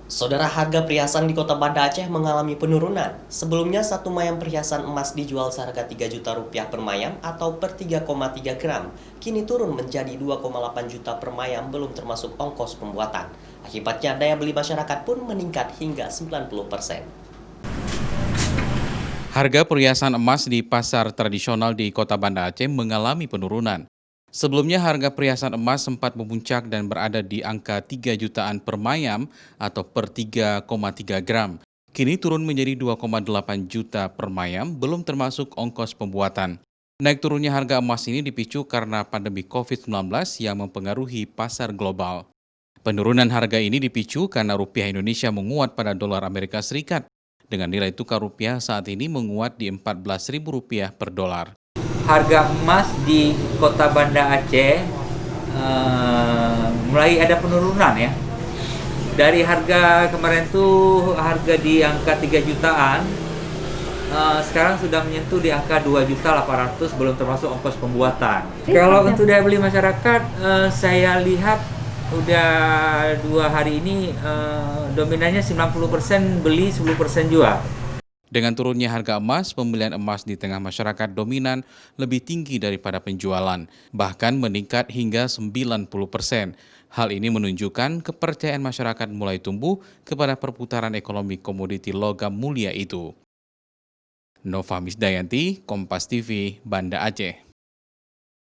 Saudara, harga perhiasan di kota Banda Aceh mengalami penurunan. Sebelumnya, satu mayam perhiasan emas dijual seharga 3 juta rupiah per mayam atau per 3,3 gram. Kini turun menjadi 2,8 juta per mayam belum termasuk ongkos pembuatan. Akibatnya, daya beli masyarakat pun meningkat hingga 90%. Harga perhiasan emas di pasar tradisional di Kota Banda Aceh mengalami penurunan. Sebelumnya harga perhiasan emas sempat memuncak dan berada di angka 3 jutaan per mayam atau per 3,3 gram. Kini turun menjadi 2,8 juta per mayam belum termasuk ongkos pembuatan. Naik turunnya harga emas ini dipicu karena pandemi COVID-19 yang mempengaruhi pasar global. Penurunan harga ini dipicu karena rupiah Indonesia menguat pada dolar Amerika Serikat, dengan nilai tukar rupiah saat ini menguat di Rp14.000 per dolar. Harga emas di kota Banda Aceh mulai ada penurunan ya. Dari harga kemarin tuh harga di angka 3 jutaan, sekarang sudah menyentuh di angka 2.800.000 belum termasuk ongkos pembuatan. Kalau untuk daya beli masyarakat, saya lihat udah 2 hari ini dominannya 90% beli, 10% jual. Dengan turunnya harga emas, pembelian emas di tengah masyarakat dominan lebih tinggi daripada penjualan, bahkan meningkat hingga 90%. Hal ini menunjukkan kepercayaan masyarakat mulai tumbuh kepada perputaran ekonomi komoditi logam mulia itu. Nova Misdayanti, Kompas TV, Banda Aceh.